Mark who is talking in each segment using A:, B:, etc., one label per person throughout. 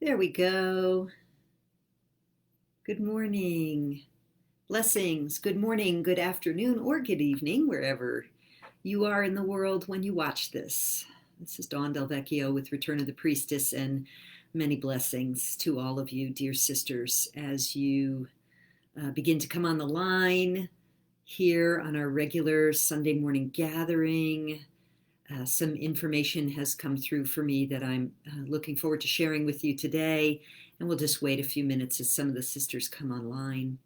A: There we go. Good morning. Blessings. Good morning, good afternoon, or good evening, wherever you are in the world when you watch this. This is Dawn DelVecchio with Return of the Priestess, and many blessings to all of you, dear sisters, as you begin to come on the line here on our regular Sunday morning gathering. Some information has come through for me that I'm looking forward to sharing with you today, and we'll just wait a few minutes as some of the sisters come online.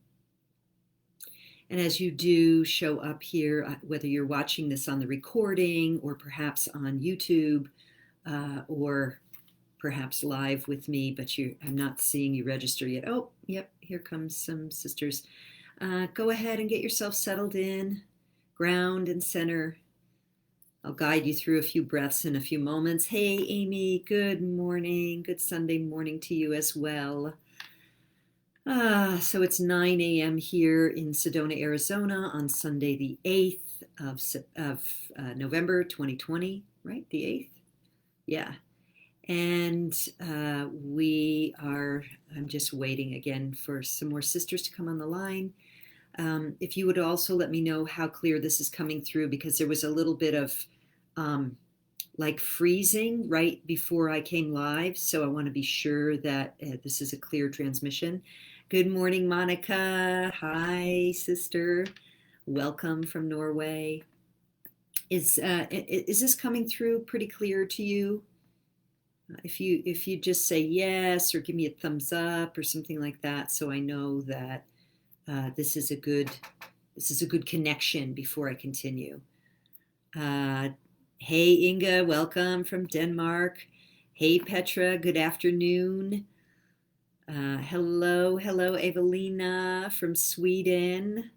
A: And as you do show up here, whether you're watching this on the recording or perhaps on YouTube or perhaps live with me, but I'm not seeing you register yet. Oh, yep, here comes some sisters. Go ahead and get yourself settled in, ground and center. I'll guide you through a few breaths in a few moments. Hey, Amy, good morning. Good Sunday morning to you as well. So it's 9 a.m. here in Sedona, Arizona on Sunday, the 8th of November 2020, right? The 8th? Yeah. And I'm just waiting again for some more sisters to come on the line. If you would also let me know how clear this is coming through, because there was a little bit of like freezing right before I came live. So I want to be sure that this is a clear transmission. Good morning, Monica. Hi, sister. Welcome from Norway. Is this coming through pretty clear to you? If you just say yes or give me a thumbs up or something like that, so I know that this is a good connection before I continue. Hey, Inga, welcome from Denmark. Hey, Petra, good afternoon. Hello, Evelina from Sweden.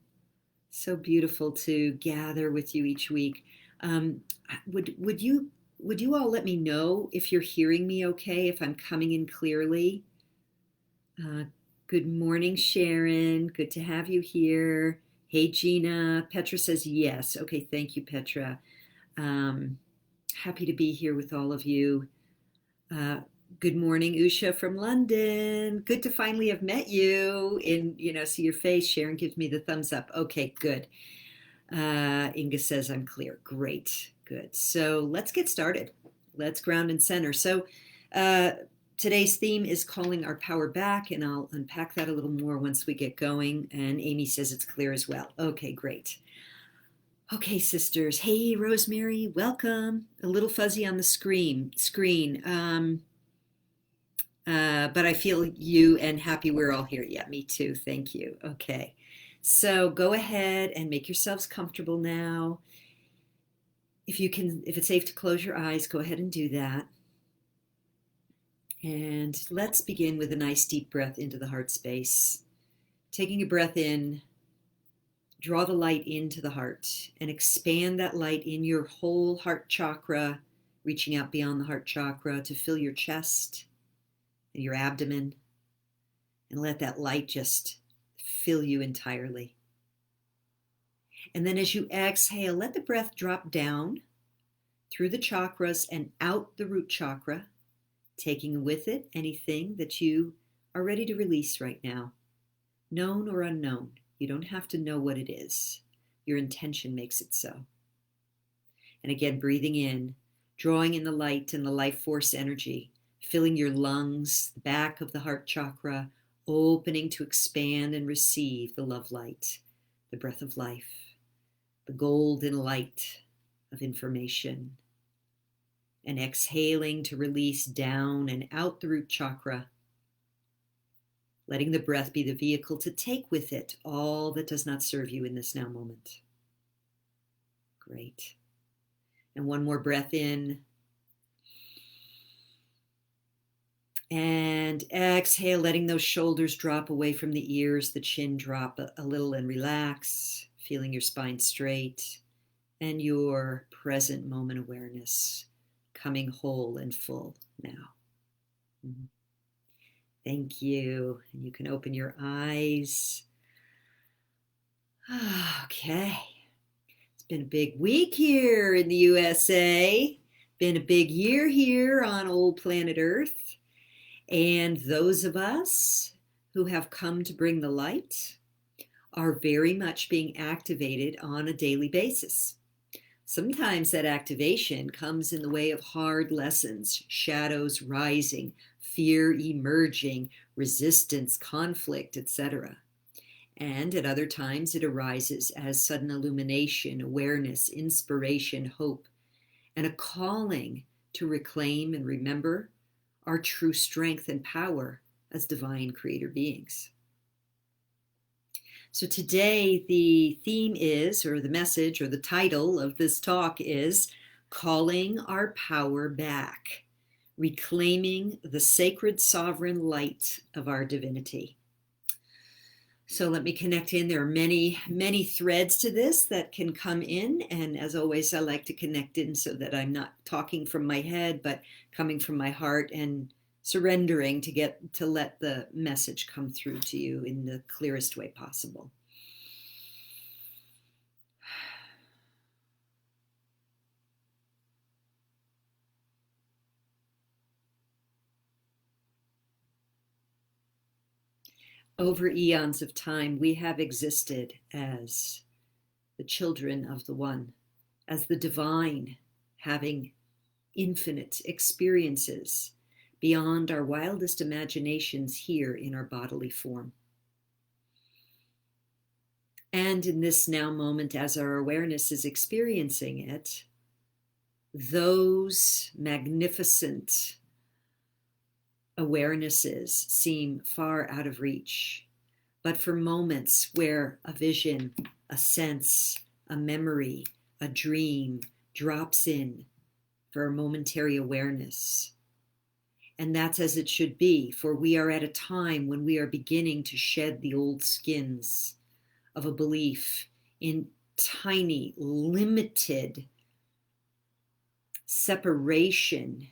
A: So beautiful to gather with you each week. Would you all let me know if you're hearing me okay, if I'm coming in clearly? Good morning, Sharon. Good to have you here. Hey, Gina. Petra says yes. Okay, thank you, Petra. Happy to be here with all of you. Good morning, Usha from London. Good to finally have met you and, see your face. Sharon gives me the thumbs up. Okay, good. Inga says I'm clear. Great, good. So let's get started. Let's ground and center. So today's theme is calling our power back, and I'll unpack that a little more once we get going. And Amy says it's clear as well. Okay, great. Okay, sisters. Hey, Rosemary, welcome. A little fuzzy on the screen. But I feel you and happy we're all here. Yeah, me too. Thank you. Okay. So go ahead and make yourselves comfortable now. If it's safe to close your eyes, go ahead and do that. And let's begin with a nice deep breath into the heart space. Taking a breath in, draw the light into the heart and expand that light in your whole heart chakra, reaching out beyond the heart chakra to fill your chest and your abdomen, and let that light just fill you entirely. And then as you exhale, let the breath drop down through the chakras and out the root chakra, taking with it anything that you are ready to release right now, known or unknown. You don't have to know what it is. Your intention makes it so. And again, breathing in, drawing in the light and the life force energy, filling your lungs, the back of the heart chakra, opening to expand and receive the love light, the breath of life, the golden light of information. And exhaling to release down and out the root chakra, letting the breath be the vehicle to take with it all that does not serve you in this now moment. Great. And one more breath in. And exhale, letting those shoulders drop away from the ears, the chin drop a little and relax, feeling your spine straight and your present moment awareness coming whole and full now. Thank you. And you can open your eyes. Okay. It's been a big week here in the USA. Been a big year here on old planet Earth. And those of us who have come to bring the light are very much being activated on a daily basis. Sometimes that activation comes in the way of hard lessons, shadows rising, fear emerging, resistance, conflict, etc. And at other times it arises as sudden illumination, awareness, inspiration, hope, and a calling to reclaim and remember our true strength and power as divine creator beings. So today the theme is, or the message, or the title of this talk is, Calling Our Power Back, Reclaiming the Sacred Sovereign Light of Our Divinity. So let me connect in. There are many, many threads to this that can come in. And as always, I like to connect in so that I'm not talking from my head, but coming from my heart and surrendering to let the message come through to you in the clearest way possible. Over eons of time, we have existed as the children of the One, as the divine, having infinite experiences beyond our wildest imaginations here in our bodily form. And in this now moment, as our awareness is experiencing it, those magnificent awarenesses seem far out of reach. But for moments where a vision, a sense, a memory, a dream drops in for a momentary awareness, and that's as it should be, for we are at a time when we are beginning to shed the old skins of a belief in tiny, limited separation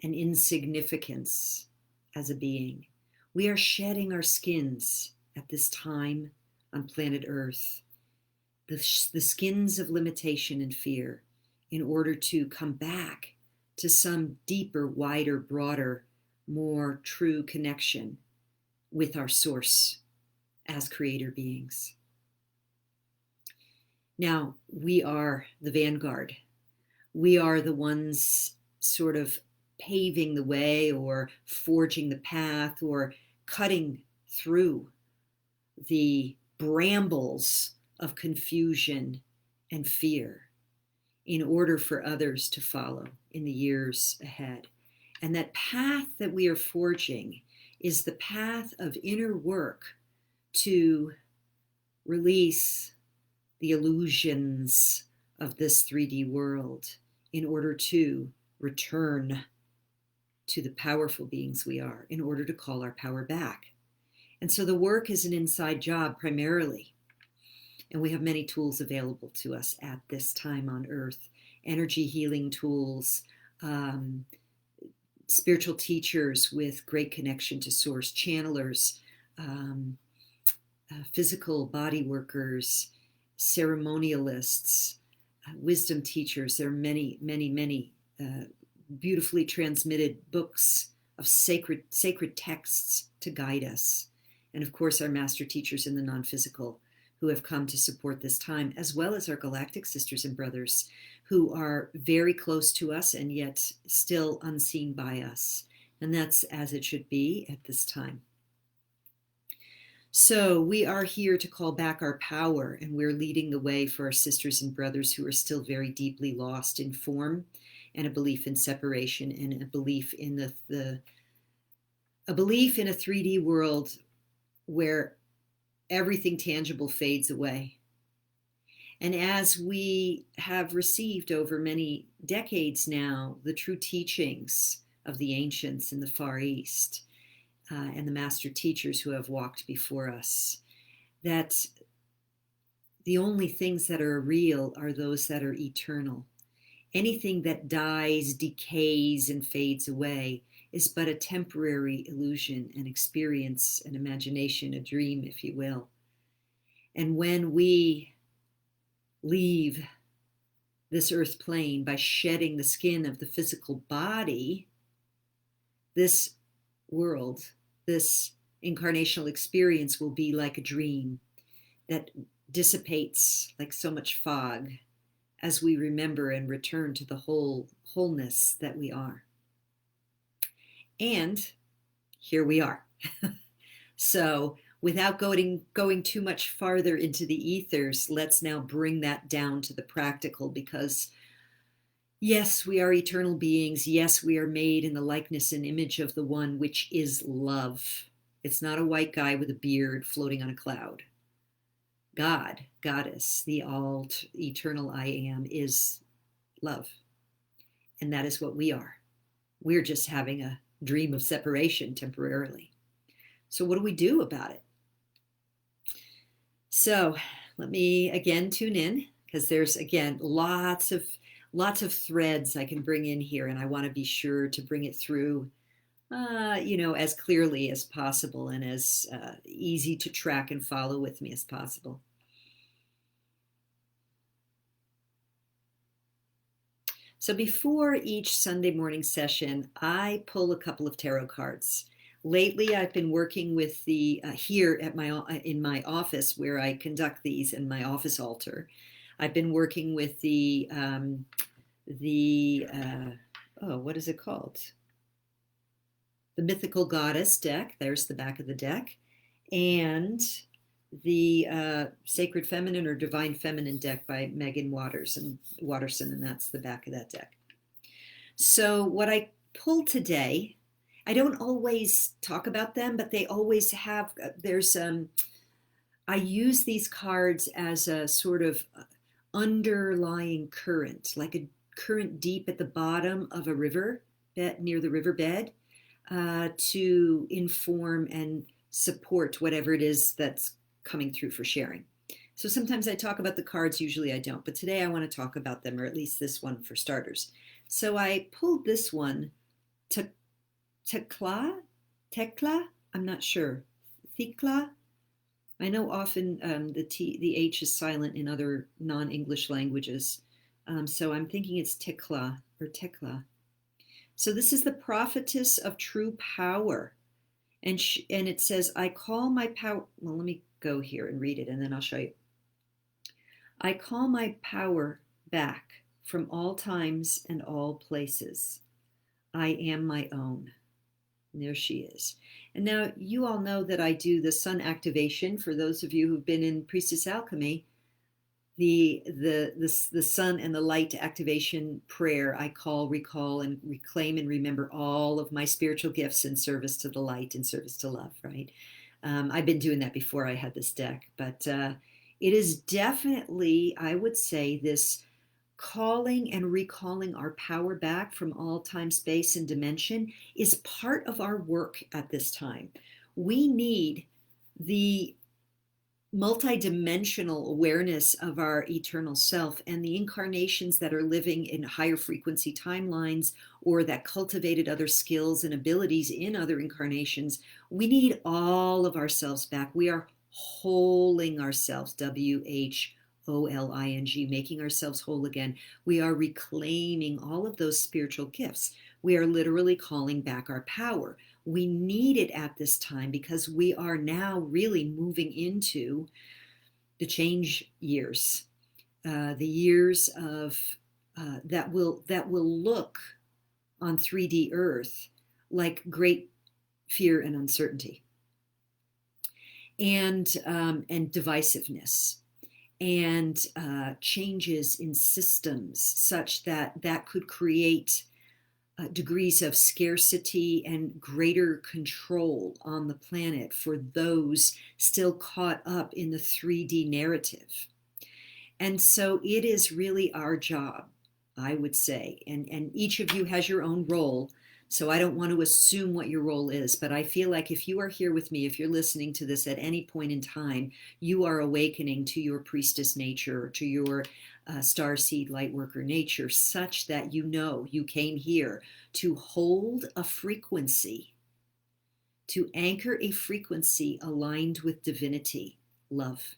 A: and insignificance as a being. We are shedding our skins at this time on planet Earth, the skins of limitation and fear, in order to come back to some deeper, wider, broader, more true connection with our source as creator beings. Now, we are the vanguard. We are the ones sort of paving the way or forging the path or cutting through the brambles of confusion and fear in order for others to follow in the years ahead. And that path that we are forging is the path of inner work to release the illusions of this 3D world in order to return to the powerful beings we are, in order to call our power back. And so the work is an inside job primarily. And we have many tools available to us at this time on Earth. Energy healing tools, spiritual teachers with great connection to source, channelers, physical body workers, ceremonialists, wisdom teachers. There are many, many, many beautifully transmitted books of sacred texts to guide us. And of course, our master teachers in the non-physical who have come to support this time, as well as our galactic sisters and brothers who are very close to us and yet still unseen by us. And that's as it should be at this time. So we are here to call back our power, and we're leading the way for our sisters and brothers who are still very deeply lost in form and a belief in separation and a belief in a belief in a 3D world where everything tangible fades away. And as we have received over many decades now the true teachings of the ancients in the Far East and the master teachers who have walked before us, that the only things that are real are those that are eternal. Anything that dies, decays, and fades away is but a temporary illusion, an experience, an imagination, a dream, if you will. And when we leave this earth plane by shedding the skin of the physical body, this world, this incarnational experience will be like a dream that dissipates like so much fog as we remember and return to the wholeness that we are. And here we are. So without going too much farther into the ethers, let's now bring that down to the practical, because yes, we are eternal beings. Yes, we are made in the likeness and image of the one, which is love. It's not a white guy with a beard floating on a cloud. God, Goddess, the all eternal I am is love. And that is what we are. We're just having a dream of separation temporarily. So what do we do about it? So let me again tune in, because there's again lots of threads I can bring in here, and I want to be sure to bring it through as clearly as possible and as easy to track and follow with me as possible. So before each Sunday morning session, I pull a couple of tarot cards. Lately, I've been working with the here at in my office where I conduct these in my office altar. I've been working with the what is it called? The Mythical Goddess deck. There's the back of the deck, and the Sacred Feminine or Divine Feminine deck by Megan Watterson, and that's the back of that deck. So what I pulled today, I don't always talk about them, but they always have, I use these cards as a sort of underlying current, like a current deep at the bottom of a river, near the riverbed, to inform and support whatever it is that's coming through for sharing. So sometimes I talk about the cards, usually I don't, but today I want to talk about them, or at least this one for starters. So I pulled this one, Tekla, I'm not sure, Thikla. I know often the H is silent in other non-English languages, so I'm thinking it's Tekla or Tekla. So this is the prophetess of true power. And it says, I call my power, well, let me go here and read it, and then I'll show you. I call my power back from all times and all places. I am my own. And there she is. And now you all know that I do the sun activation. For those of you who've been in Priestess Alchemy, the sun and the light activation prayer, I call, recall, and reclaim and remember all of my spiritual gifts in service to the light and service to love, right? I've been doing that before I had this deck, but it is definitely, I would say, this calling and recalling our power back from all time, space, and dimension is part of our work at this time. We need the multidimensional awareness of our eternal self, and the incarnations that are living in higher frequency timelines or that cultivated other skills and abilities in other incarnations. We need all of ourselves back. We are holding ourselves, WHOLING, making ourselves whole again. We are reclaiming all of those spiritual gifts. We are literally calling back our power. We need it at this time because we are now really moving into the change years, the years of that will look on 3D Earth like great fear and uncertainty, and divisiveness, and changes in systems such that could create degrees of scarcity and greater control on the planet for those still caught up in the 3D narrative. And so it is really our job, I would say, and each of you has your own role, so I don't want to assume what your role is, but I feel like if you are here with me, if you're listening to this at any point in time, you are awakening to your priestess nature, to your starseed lightworker nature, such that you know you came here to hold a frequency, to anchor a frequency aligned with divinity, love.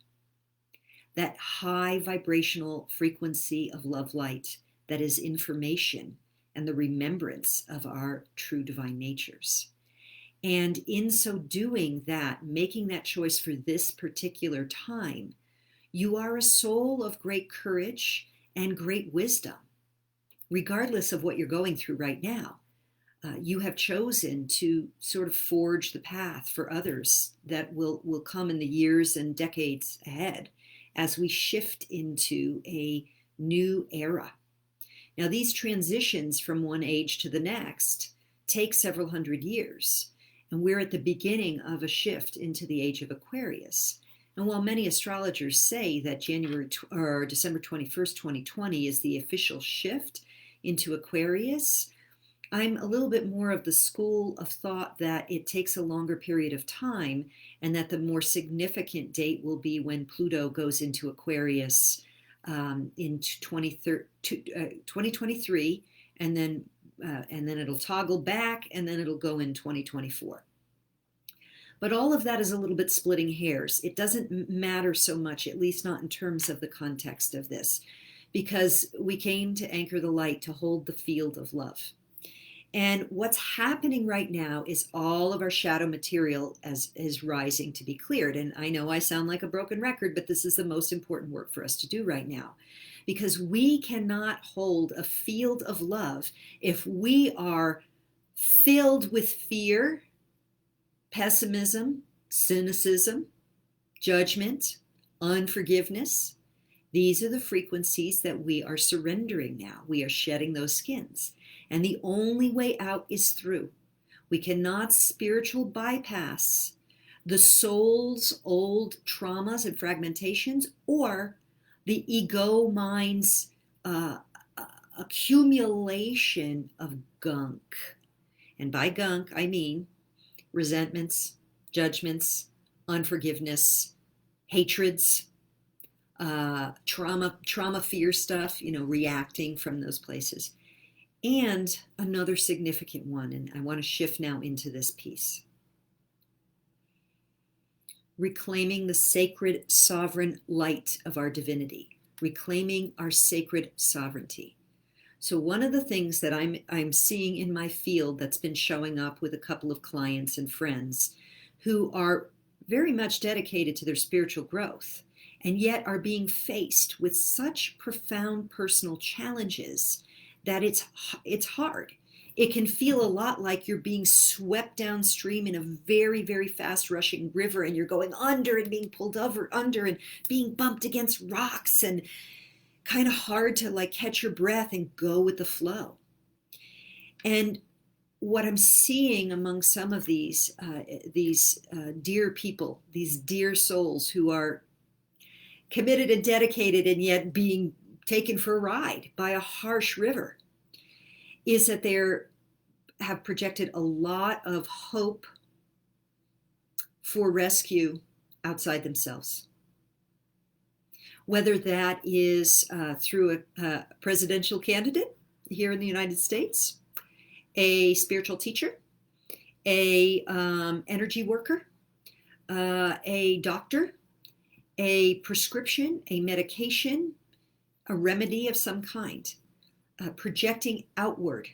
A: That high vibrational frequency of love light that is information and the remembrance of our true divine natures. And in so doing that, making that choice for this particular time, you are a soul of great courage and great wisdom, regardless of what you're going through right now. You have chosen to sort of forge the path for others that will come in the years and decades ahead as we shift into a new era. Now, these transitions from one age to the next take several hundred years, and we're at the beginning of a shift into the age of Aquarius. And while many astrologers say that December 21st, 2020 is the official shift into Aquarius, I'm a little bit more of the school of thought that it takes a longer period of time, and that the more significant date will be when Pluto goes into Aquarius in 2023, and then it'll toggle back, and then it'll go in 2024. But all of that is a little bit splitting hairs. It doesn't matter so much, at least not in terms of the context of this, because we came to anchor the light, to hold the field of love. And what's happening right now is all of our shadow material is rising to be cleared. And I know I sound like a broken record, but this is the most important work for us to do right now, because we cannot hold a field of love if we are filled with fear, pessimism, cynicism, judgment, unforgiveness. These are the frequencies that we are surrendering now. We are shedding those skins. And the only way out is through. We cannot spiritual bypass the soul's old traumas and fragmentations, or the ego mind's accumulation of gunk. And by gunk, I mean resentments, judgments, unforgiveness, hatreds, trauma, fear stuff, reacting from those places. And another significant one, and I want to shift now into this piece. Reclaiming the sacred sovereign light of our divinity, reclaiming our sacred sovereignty. So one of the things that I'm seeing in my field that's been showing up with a couple of clients and friends who are very much dedicated to their spiritual growth, and yet are being faced with such profound personal challenges that it's hard. It can feel a lot like you're being swept downstream in a very, very fast rushing river, and you're going under and being pulled under and being bumped against rocks, and kind of hard to catch your breath and go with the flow. And what I'm seeing among some of these dear people, these dear souls who are committed and dedicated and yet being taken for a ride by a harsh river, is that they have projected a lot of hope for rescue outside themselves. Whether that is through a presidential candidate here in the United States, a spiritual teacher, a energy worker, a doctor, a prescription, a medication, a remedy of some kind, projecting outward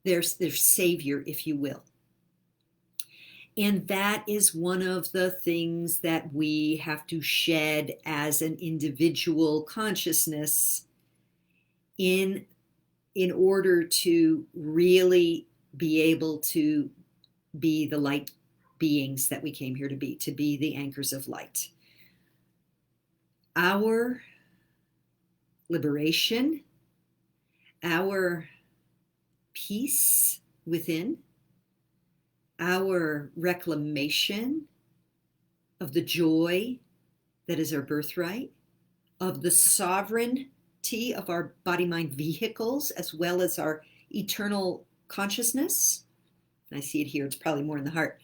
A: their savior, if you will. And that is one of the things that we have to shed as an individual consciousness in order to really be able to be the light beings that we came here to be the anchors of light. Our liberation, our peace within, our reclamation of the joy that is our birthright, of the sovereignty of our body-mind vehicles, as well as our eternal consciousness, I see it here, it's probably more in the heart,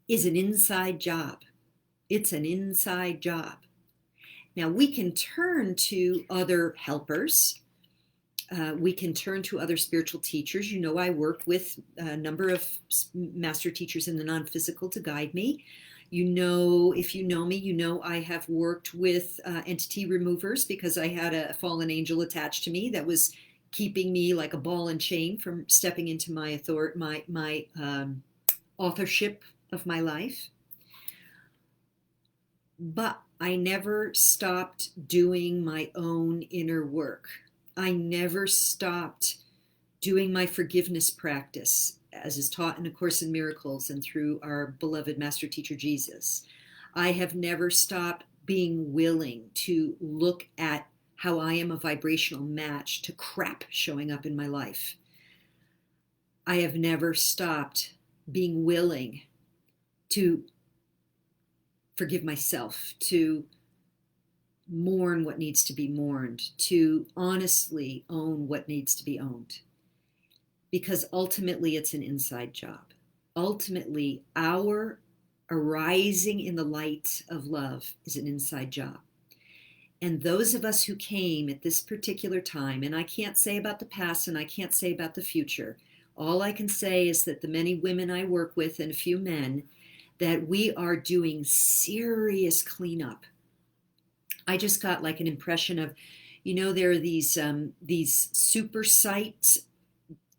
A: is an inside job. It's an inside job. Now, we can turn to other helpers. We can turn to other spiritual teachers. I work with a number of master teachers in the non-physical to guide me. If you know me, I have worked with entity removers because I had a fallen angel attached to me that was keeping me like a ball and chain from stepping into my authorship of my life. But I never stopped doing my own inner work. I never stopped doing my forgiveness practice, as is taught in A Course in Miracles and through our beloved Master Teacher Jesus. I have never stopped being willing to look at how I am a vibrational match to crap showing up in my life. I have never stopped being willing to forgive myself, to mourn what needs to be mourned, to honestly own what needs to be owned. Because ultimately it's an inside job. Ultimately, our arising in the light of love is an inside job. And those of us who came at this particular time, and I can't say about the past and I can't say about the future, all I can say is that the many women I work with and a few men, that we are doing serious cleanup. I just got like an impression of, there are these super sites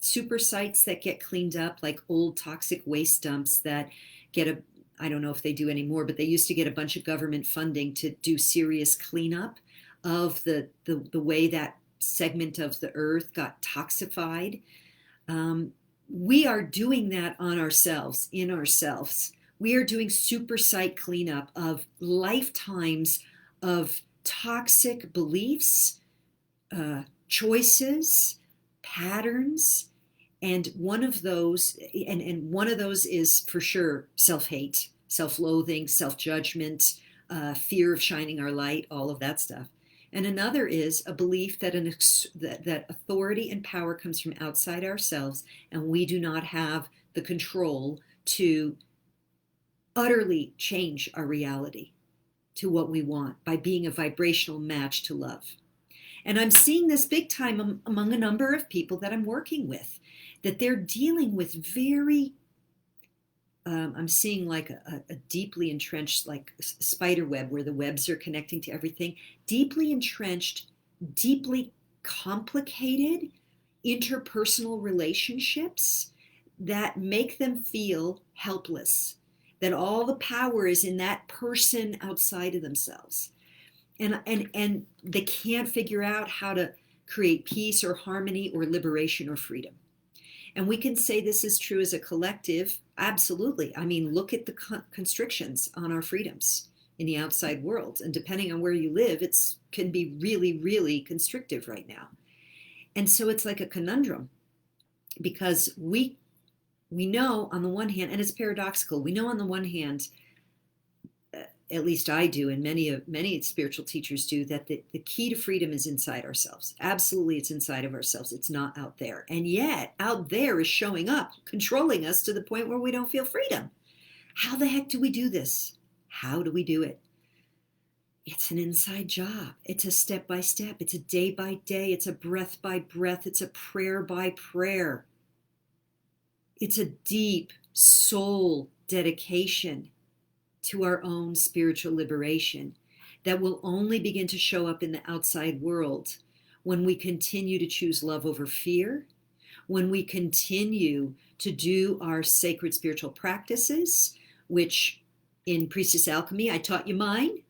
A: that get cleaned up, like old toxic waste dumps that get I don't know if they do anymore, but they used to get a bunch of government funding to do serious cleanup of the way that segment of the earth got toxified. We are doing that on ourselves, in ourselves. We are doing super site cleanup of lifetimes of toxic beliefs, choices, patterns. And one of those, and one of those is for sure self-hate, self-loathing, self-judgment, fear of shining our light, all of that stuff. And another is a belief that that authority and power comes from outside ourselves, and we do not have the control to utterly change our reality to what we want by being a vibrational match to love. And I'm seeing this big time among a number of people that I'm working with, that they're dealing with very, I'm seeing like a deeply entrenched, like spider web where the webs are connecting to everything, deeply entrenched, deeply complicated interpersonal relationships that make them feel helpless, that all the power is in that person outside of themselves. And they can't figure out how to create peace or harmony or liberation or freedom. And we can say this is true as a collective. Absolutely. I mean, look at the constrictions on our freedoms in the outside world. And depending on where you live, it can be really, really constrictive right now. And so it's like a conundrum, because we know on the one hand, and it's paradoxical, we know on the one hand, at least I do, and many spiritual teachers do, that the key to freedom is inside ourselves. Absolutely, it's inside of ourselves. It's not out there. And yet, out there is showing up, controlling us to the point where we don't feel freedom. How the heck do we do this? How do we do it? It's an inside job. It's a step by step. It's a day by day. It's a breath by breath. It's a prayer by prayer. It's a deep soul dedication to our own spiritual liberation that will only begin to show up in the outside world when we continue to choose love over fear, when we continue to do our sacred spiritual practices, which in Priestess Alchemy, I taught you mine.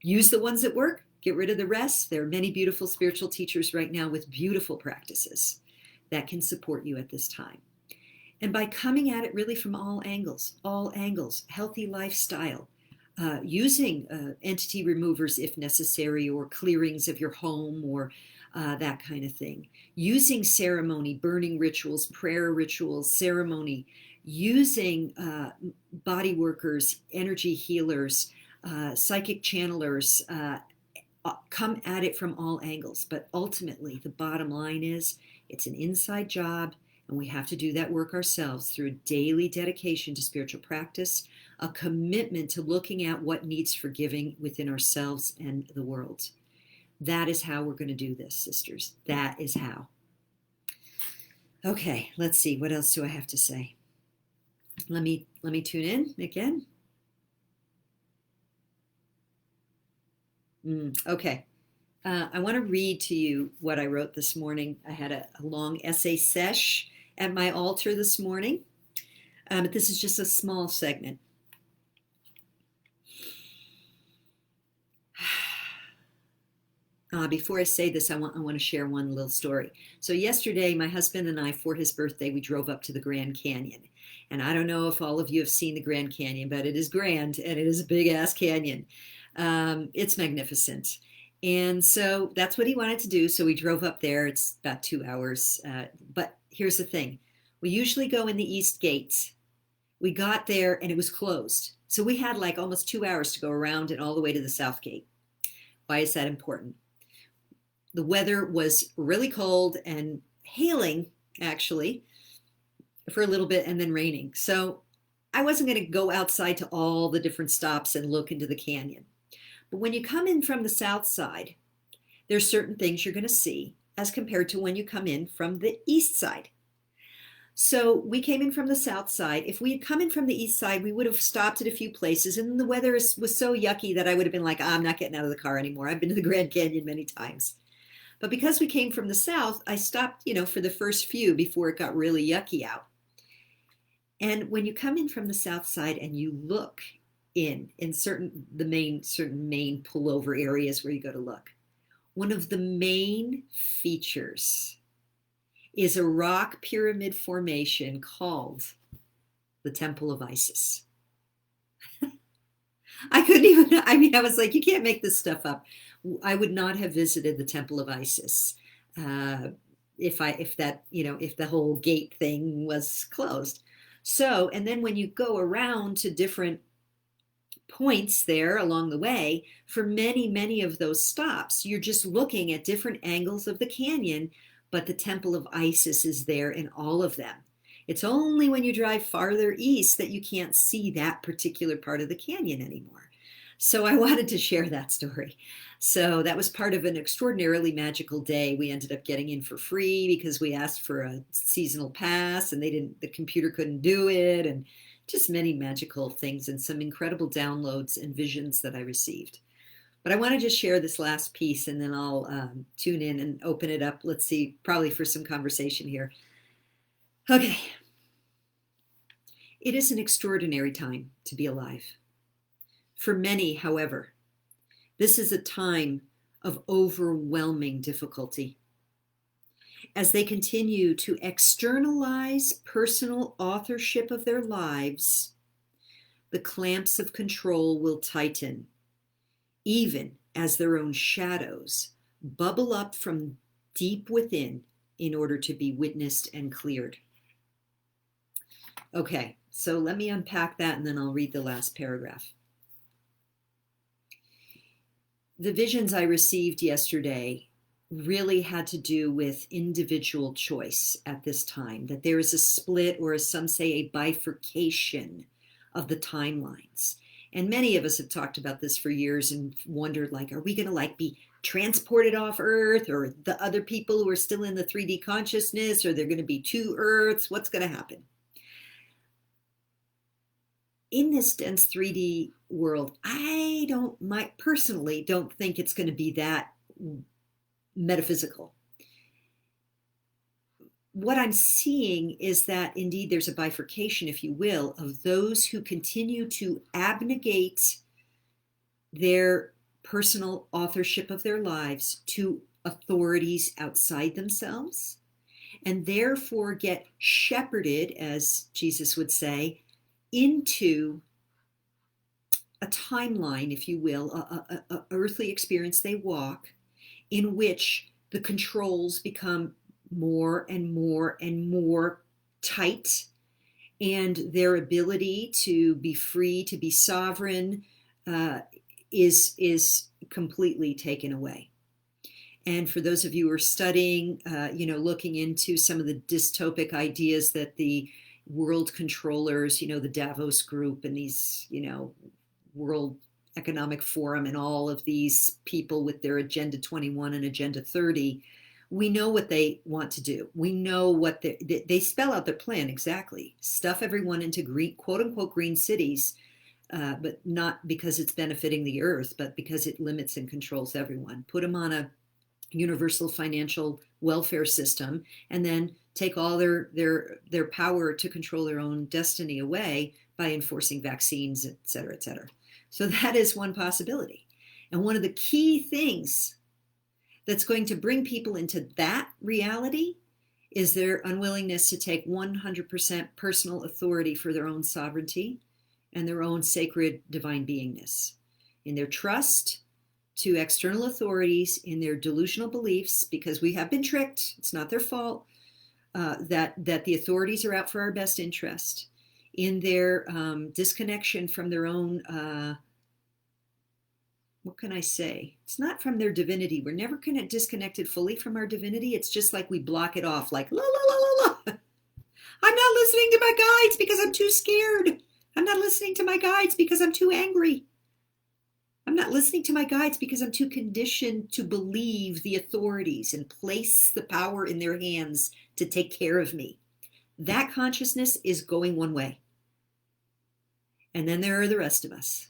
A: Use the ones that work, get rid of the rest. There are many beautiful spiritual teachers right now with beautiful practices that can support you at this time. And by coming at it really from all angles, healthy lifestyle, using entity removers if necessary, or clearings of your home, or that kind of thing. Using ceremony, burning rituals, prayer rituals, ceremony, using body workers, energy healers, psychic channelers, come at it from all angles. But ultimately, the bottom line is it's an inside job. And we have to do that work ourselves through a daily dedication to spiritual practice, a commitment to looking at what needs forgiving within ourselves and the world. That is how we're going to do this, sisters. That is how. Okay, let's see. What else do I have to say? Let me tune in again. Okay. I want to read to you what I wrote this morning. I had a long essay sesh at my altar this morning, but this is just a small segment. Before I say this, I want to share one little story. So yesterday, my husband and I, for his birthday, we drove up to the Grand Canyon. And I don't know if all of you have seen the Grand Canyon, but it is grand and it is a big ass canyon. It's magnificent. And so that's what he wanted to do. So we drove up there. It's about 2 hours. But here's the thing. We usually go in the East Gate. We got there and it was closed. So we had like almost 2 hours to go around and all the way to the South Gate. Why is that important? The weather was really cold and hailing, actually, for a little bit and then raining. So I wasn't going to go outside to all the different stops and look into the canyon. But when you come in from the south side, there's certain things you're going to see as compared to when you come in from the east side. So we came in from the south side. If we had come in from the east side, we would have stopped at a few places. And the weather was so yucky that I would have been like, I'm not getting out of the car anymore. I've been to the Grand Canyon many times. But because we came from the south, I stopped, for the first few before it got really yucky out. And when you come in from the south side and you look in certain main pullover areas where you go to look, one of the main features is a rock pyramid formation called the Temple of Isis. I was like, you can't make this stuff up. I would not have visited the Temple of Isis if the whole gate thing was closed. So, and then when you go around to different points there along the way, for many, many of those stops, you're just looking at different angles of the canyon, but the Temple of Isis is there in all of them. It's only when you drive farther east that you can't see that particular part of the canyon anymore. So I wanted to share that story. So that was part of an extraordinarily magical day. We ended up getting in for free because we asked for a seasonal pass and the computer couldn't do it, and just many magical things and some incredible downloads and visions that I received. But I want to just share this last piece and then I'll tune in and open it up. Let's see, probably for some conversation here. Okay. It is an extraordinary time to be alive. For many, however, this is a time of overwhelming difficulty. As they continue to externalize personal authorship of their lives, the clamps of control will tighten, even as their own shadows bubble up from deep within in order to be witnessed and cleared. Okay, so let me unpack that and then I'll read the last paragraph. The visions I received yesterday really had to do with individual choice at this time, that there is a split, or as some say, a bifurcation of the timelines. And many of us have talked about this for years and wondered, like, are we going to be transported off Earth, or the other people who are still in the 3D consciousness, or they're going to be two Earths? What's going to happen? In this dense 3D world, I personally don't think it's going to be that metaphysical. What I'm seeing is that indeed there's a bifurcation, if you will, of those who continue to abnegate their personal authorship of their lives to authorities outside themselves, and therefore get shepherded, as Jesus would say, into a timeline, if you will, a earthly experience they walk, in which the controls become more and more and more tight, and their ability to be free, to be sovereign, is completely taken away. And for those of you who are studying, looking into some of the dystopic ideas that the world controllers, the Davos group and these, World Economic Forum and all of these people with their Agenda 21 and Agenda 30, we know what they want to do. We know what they spell out their plan exactly. Stuff everyone into green, quote unquote, green cities, but not because it's benefiting the earth, but because it limits and controls everyone. Put them on a universal financial welfare system, and then take all their power to control their own destiny away by enforcing vaccines, et cetera, et cetera. So that is one possibility. And one of the key things that's going to bring people into that reality is their unwillingness to take 100% personal authority for their own sovereignty and their own sacred divine beingness, in their trust to external authorities, in their delusional beliefs, because we have been tricked, it's not their fault, that the authorities are out for our best interest, in their disconnection from their own, what can I say? It's not from their divinity. We're never disconnected fully from our divinity. It's just like we block it off, like, la, la, la, la, la. I'm not listening to my guides because I'm too scared. I'm not listening to my guides because I'm too angry. I'm not listening to my guides because I'm too conditioned to believe the authorities and place the power in their hands to take care of me. That consciousness is going one way. And then there are the rest of us.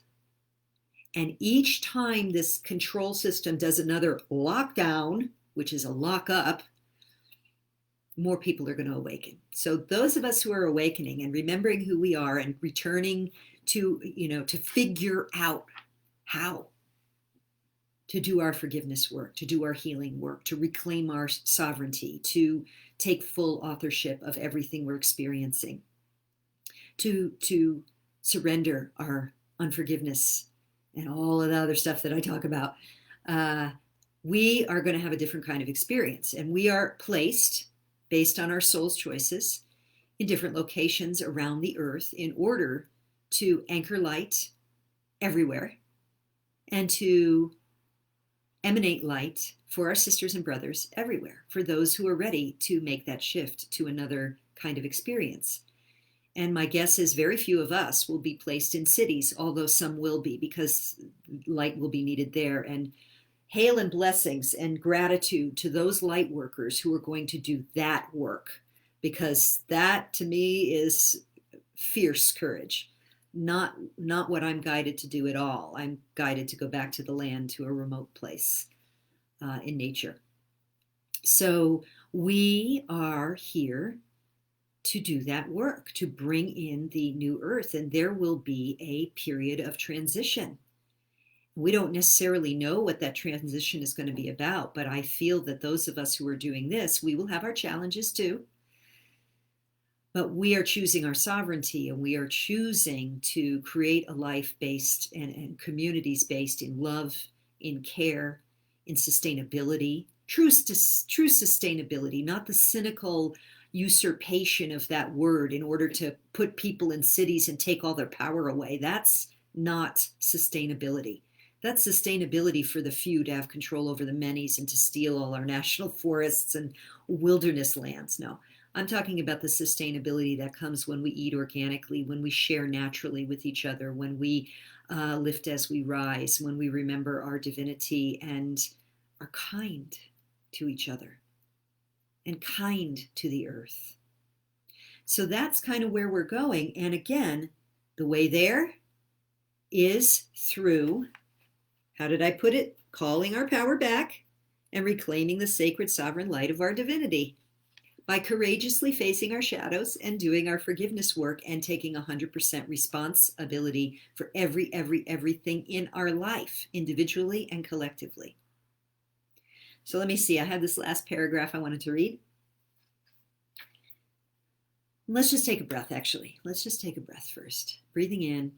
A: And each time this control system does another lockdown, which is a lockup, more people are going to awaken. So those of us who are awakening and remembering who we are and returning to, to figure out how to do our forgiveness work, to do our healing work, to reclaim our sovereignty, to take full authorship of everything we're experiencing, to surrender our unforgiveness and all of the other stuff that I talk about, we are going to have a different kind of experience. And we are placed, based on our soul's choices, in different locations around the earth in order to anchor light everywhere and to emanate light for our sisters and brothers everywhere, for those who are ready to make that shift to another kind of experience. And my guess is very few of us will be placed in cities, although some will be, because light will be needed there. And hail and blessings and gratitude to those light workers who are going to do that work, because that to me is fierce courage. Not what I'm guided to do at all. I'm guided to go back to the land, to a remote place in nature. So we are here to do that work, to bring in the new earth, and there will be a period of transition. We don't necessarily know what that transition is going to be about, but I feel that those of us who are doing this, we will have our challenges too. But we are choosing our sovereignty, and we are choosing to create a life based and communities based in love, in care, in sustainability, true sustainability, not the cynical usurpation of that word in order to put people in cities and take all their power away. That's not sustainability. That's sustainability for the few to have control over the many's and to steal all our national forests and wilderness lands. No. I'm talking about the sustainability that comes when we eat organically, when we share naturally with each other, when we lift as we rise, when we remember our divinity and are kind to each other and kind to the earth. So that's kind of where we're going. And again, the way there is through, how did I put it? Calling our power back and reclaiming the sacred sovereign light of our divinity, by courageously facing our shadows and doing our forgiveness work and taking 100% responsibility for everything in our life, individually and collectively. So let me see, I have this last paragraph I wanted to read. Let's just take a breath, actually. Let's just take a breath first. Breathing in.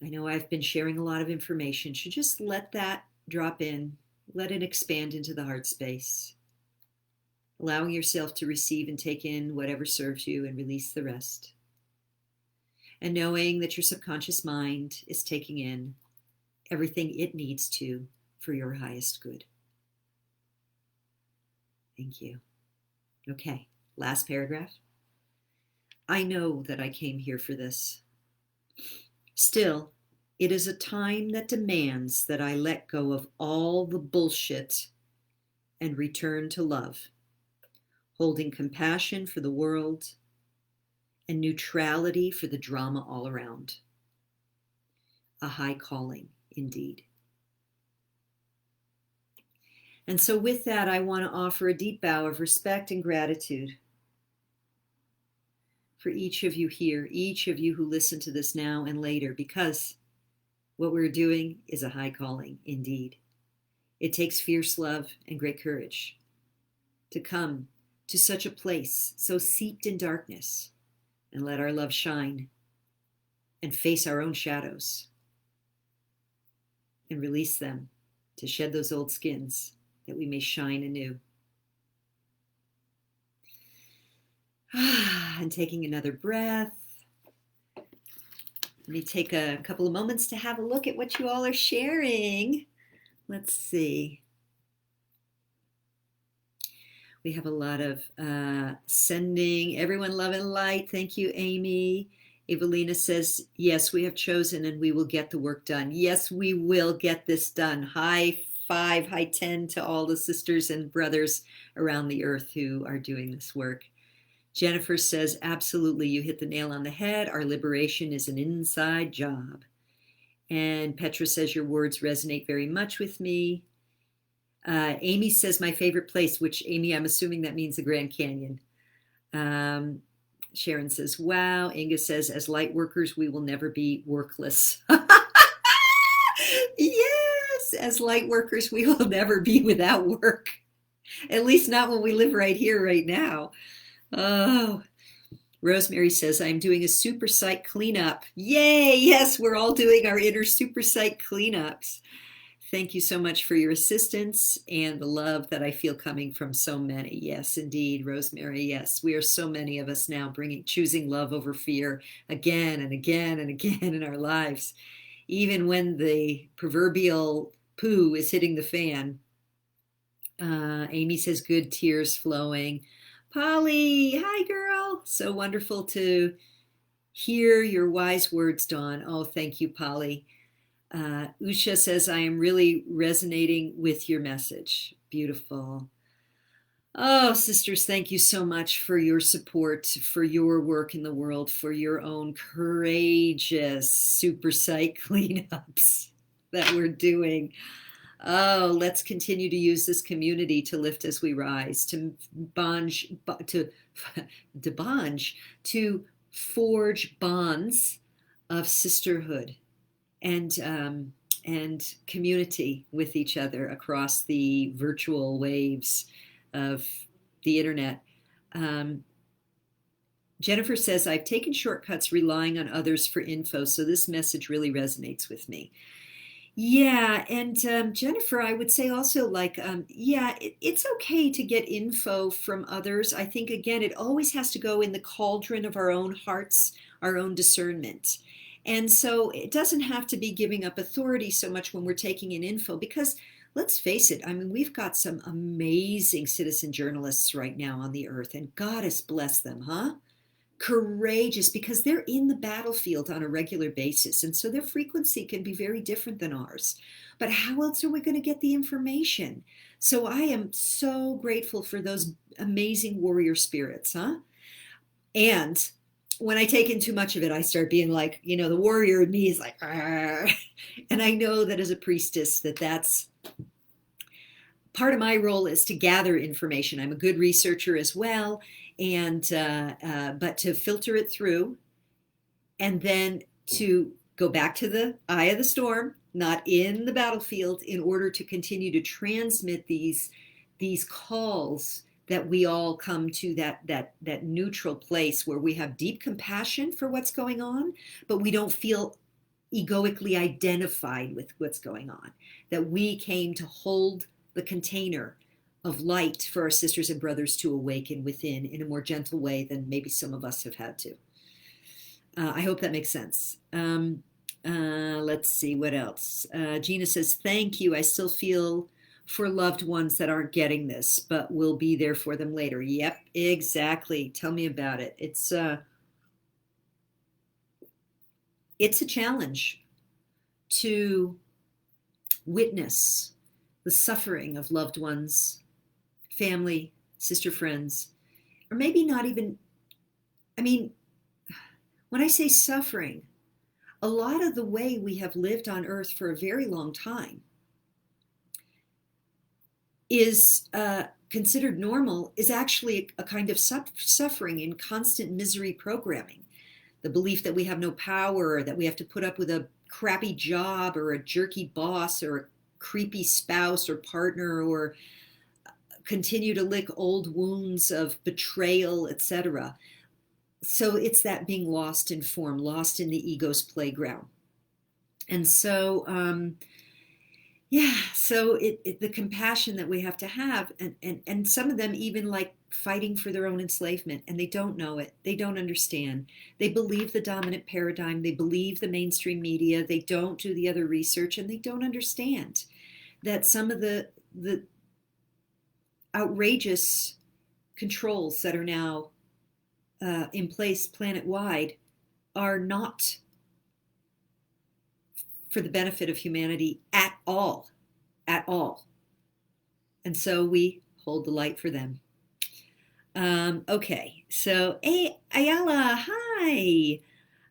A: I know I've been sharing a lot of information. So just let that drop in. Let it expand into the heart space. Allowing yourself to receive and take in whatever serves you and release the rest. And knowing that your subconscious mind is taking in everything it needs to for your highest good. Thank you. Okay, last paragraph. I know that I came here for this. Still, it is a time that demands that I let go of all the bullshit and return to love, holding compassion for the world and neutrality for the drama all around. a high calling indeed. And so with that, I want to offer a deep bow of respect and gratitude for each of you here, each of you who listen to this now and later, because what we're doing is a high calling indeed. It takes fierce love and great courage to come to such a place so seeped in darkness and let our love shine and face our own shadows and release them to shed those old skins that we may shine anew. And taking another breath. Let me take a couple of moments to have a look at what you all are sharing. Let's see. We have a lot of sending. Everyone love and light. Thank you, Amy. Evelina says, yes, we have chosen and we will get the work done. Yes, we will get this done. High five, high 10 to all the sisters and brothers around the earth who are doing this work. Jennifer says, absolutely, you hit the nail on the head. Our liberation is an inside job. And Petra says, your words resonate very much with me. Amy says, my favorite place, which, Amy, I'm assuming that means the Grand Canyon. Sharon says, wow. Inga says, as light workers, we will never be workless. Yes, as light workers, we will never be without work. At least not when we live right here, right now. Oh, Rosemary says, I'm doing a super psych cleanup. Yay! Yes, we're all doing our inner super psych cleanups. Thank you so much for your assistance and the love that I feel coming from so many. Yes, indeed, Rosemary. Yes, we are so many of us now choosing love over fear again and again and again in our lives. Even when the proverbial poo is hitting the fan. Amy says, good, tears flowing. Polly, hi girl. So wonderful to hear your wise words, Dawn. Oh, thank you, Polly. Usha says, I am really resonating with your message. Beautiful. Oh, sisters, thank you so much for your support, for your work in the world, for your own courageous super psych cleanups that we're doing. Oh, let's continue to use this community to lift as we rise, to forge bonds of sisterhood and community with each other across the virtual waves of the internet. Jennifer says, I've taken shortcuts relying on others for info, so this message really resonates with me. Yeah, and Jennifer, I would say also, like, it's okay to get info from others. I think, again, it always has to go in the cauldron of our own hearts, our own discernment. And so it doesn't have to be giving up authority so much when we're taking in info, because let's face it, I mean, we've got some amazing citizen journalists right now on the earth, and goddess bless them, huh? Courageous, because they're in the battlefield on a regular basis, and so their frequency can be very different than ours. But how else are we going to get the information? So I am so grateful for those amazing warrior spirits, huh? And when I take in too much of it, I start being like, the warrior in me is like, argh. And I know that as a priestess, that's part of my role is to gather information. I'm a good researcher as well, and but to filter it through, and then to go back to the eye of the storm, not in the battlefield, in order to continue to transmit these calls that we all come to that neutral place where we have deep compassion for what's going on, but we don't feel egoically identified with what's going on. That we came to hold the container of light for our sisters and brothers to awaken within in a more gentle way than maybe some of us have had to. I hope that makes sense. Let's see what else. Gina says, thank you. I still feel for loved ones that aren't getting this, but will be there for them later. Yep, exactly. Tell me about it. It's a challenge to witness the suffering of loved ones, family, sister friends, or maybe not even, when I say suffering, a lot of the way we have lived on Earth for a very long time is considered normal is actually a kind of suffering and constant misery programming. The belief that we have no power, that we have to put up with a crappy job or a jerky boss or a creepy spouse or partner, or continue to lick old wounds of betrayal, etc. So it's that being lost in form, lost in the ego's playground. And so so the compassion that we have to have, and some of them even like fighting for their own enslavement, and they don't know it, they don't understand, they believe the dominant paradigm, they believe the mainstream media, they don't do the other research, and they don't understand that some of the outrageous controls that are now in place planet-wide are not for the benefit of humanity at all. And so we hold the light for them. Okay, so hey, Ayala, hi.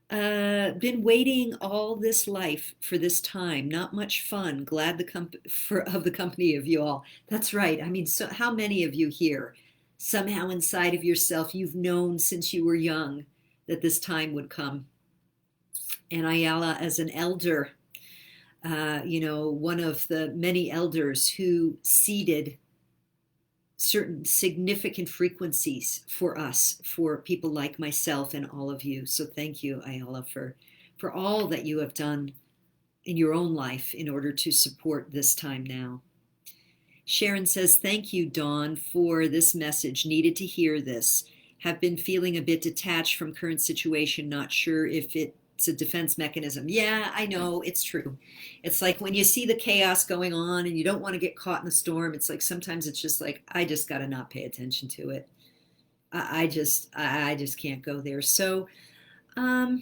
A: Been waiting all this life for this time. Not much fun. Glad of the company of you all. That's right. I mean, so how many of you here, somehow inside of yourself, you've known since you were young that this time would come? And Ayala, as an elder, one of the many elders who seeded certain significant frequencies for us, for people like myself and all of you. So thank you, Ayala, for all that you have done in your own life in order to support this time now. Sharon says, thank you, Dawn, for this message. Needed to hear this. Have been feeling a bit detached from current situation, not sure if it's a defense mechanism. Yeah, I know, it's true. It's like when you see the chaos going on and you don't want to get caught in the storm, it's like sometimes it's just like, I just got to not pay attention to it. I just can't go there. So I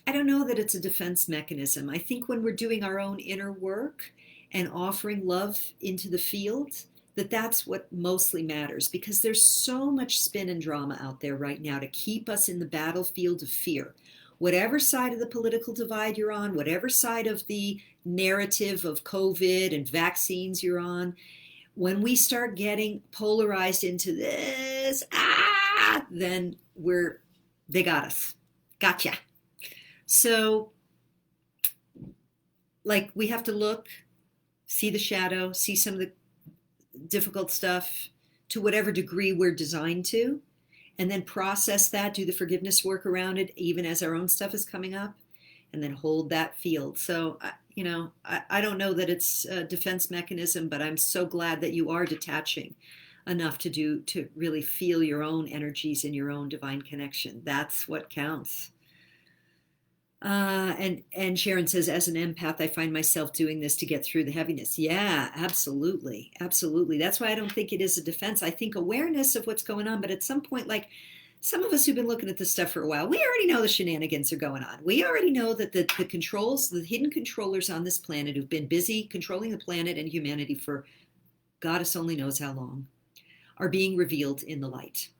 A: don't know that it's a defense mechanism. I think when we're doing our own inner work and offering love into the field, that's what mostly matters, because there's so much spin and drama out there right now to keep us in the battlefield of fear. Whatever side of the political divide you're on, whatever side of the narrative of COVID and vaccines you're on, when we start getting polarized into this, then they got us. Gotcha. So, like, we have to look, see the shadow, see some of the difficult stuff to whatever degree we're designed to, and then process that, do the forgiveness work around it, even as our own stuff is coming up, and then hold that field. So, I don't know that it's a defense mechanism, but I'm so glad that you are detaching enough to really feel your own energies and your own divine connection. That's what counts. And Sharon says, as an empath, I find myself doing this to get through the heaviness. Yeah, absolutely. Absolutely. That's why I don't think it is a defense. I think awareness of what's going on, but at some point, like some of us who've been looking at this stuff for a while, we already know the shenanigans are going on. We already know that the controls, the hidden controllers on this planet who've been busy controlling the planet and humanity for goddess only knows how long, are being revealed in the light.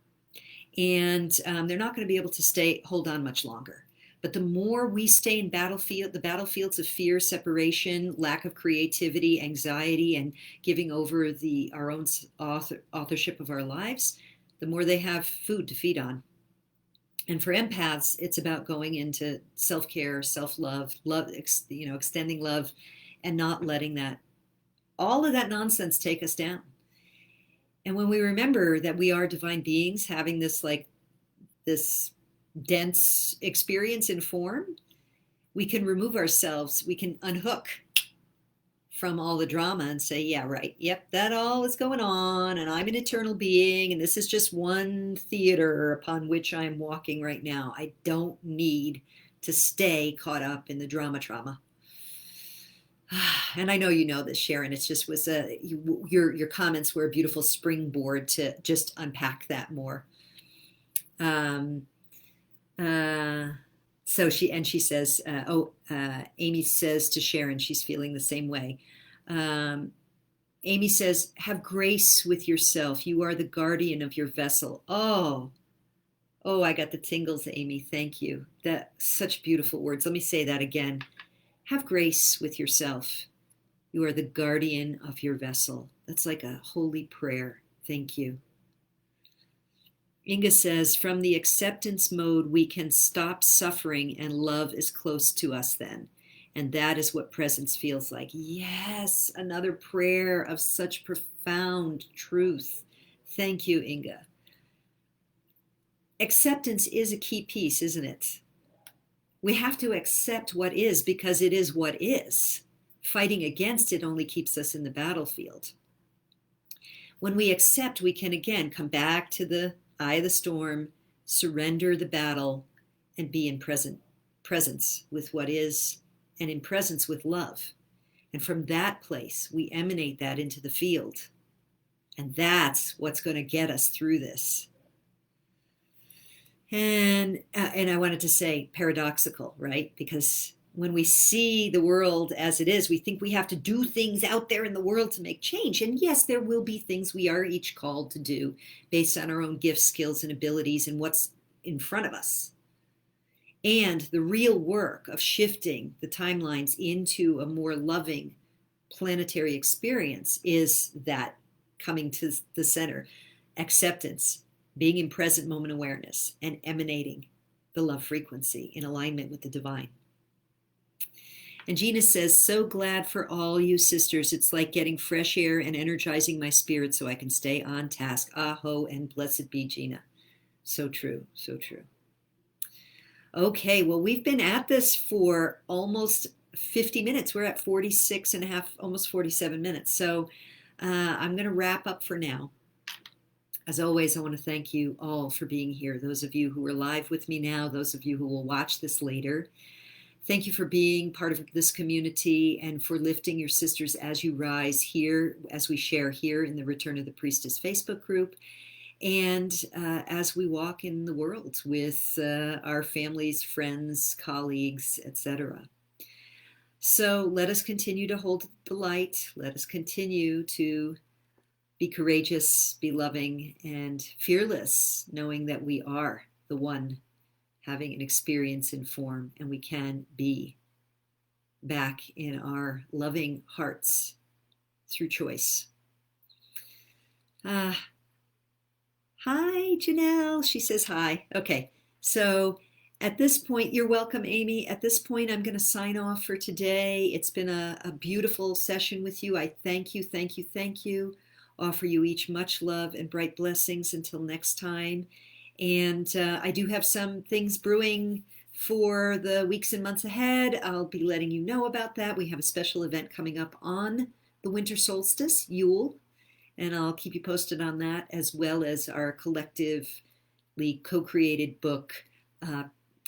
A: And they're not going to be able to hold on much longer. But the more we stay in the battlefields of fear, separation, lack of creativity, anxiety, and giving over our own authorship of our lives, the more they have food to feed on. And for empaths, it's about going into self-care, self-love, extending love, and not letting all of that nonsense take us down. And when we remember that we are divine beings having this dense experience in form, we can remove ourselves, we can unhook from all the drama and say, yeah, right, yep, that all is going on, and I'm an eternal being, and this is just one theater upon which I'm walking right now. I don't need to stay caught up in the trauma. And I know you know this, Sharon. It just was your comments were a beautiful springboard to just unpack that more. So she says, Amy says to Sharon, she's feeling the same way. Amy says, have grace with yourself. You are the guardian of your vessel. Oh, Oh, I got the tingles, Amy. Thank you. That such beautiful words. Let me say that again. Have grace with yourself. You are the guardian of your vessel. That's like a holy prayer. Thank you. Inga says, from the acceptance mode, we can stop suffering and love is close to us then. And that is what presence feels like. Yes, another prayer of such profound truth. Thank you, Inga. Acceptance is a key piece, isn't it? We have to accept what is because it is what is. Fighting against it only keeps us in the battlefield. When we accept, we can again come back to the eye of the storm, surrender the battle, and be in presence with what is, and in presence with love. And from that place, we emanate that into the field. And that's what's going to get us through this. And I wanted to say paradoxical, right? Because when we see the world as it is, we think we have to do things out there in the world to make change. And yes, there will be things we are each called to do based on our own gifts, skills, and abilities and what's in front of us. And the real work of shifting the timelines into a more loving planetary experience is that coming to the center, acceptance, being in present moment awareness, and emanating the love frequency in alignment with the divine. And Gina says, so glad for all you sisters. It's like getting fresh air and energizing my spirit so I can stay on task. Aho, and blessed be Gina. So true, so true. Okay, well, we've been at this for almost 50 minutes. We're at 46 and a half, almost 47 minutes. So I'm going to wrap up for now. As always, I want to thank you all for being here. Those of you who are live with me now, those of you who will watch this later. Thank you for being part of this community and for lifting your sisters as you rise here, as we share here in the Return of the Priestess Facebook group, and as we walk in the world with our families, friends, colleagues, etc. So let us continue to hold the light. Let us continue to be courageous, be loving, and fearless, knowing that we are the one having an experience in form, and we can be back in our loving hearts through choice. Hi, Janelle. She says hi. Okay, so at this point, you're welcome, Amy. At this point, I'm going to sign off for today. It's been a beautiful session with you. I thank you, thank you, thank you. Offer you each much love and bright blessings until next time. And I do have some things brewing for the weeks and months ahead. I'll be letting you know about that. We have a special event coming up on the winter solstice, Yule, and I'll keep you posted on that, as well as our collectively co-created book,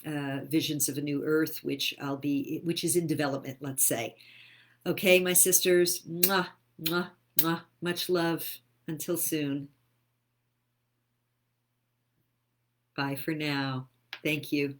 A: Visions of a New Earth, which is in development, let's say. Okay, my sisters, mwah, mwah, mwah, much love. Until soon. Bye for now. Thank you.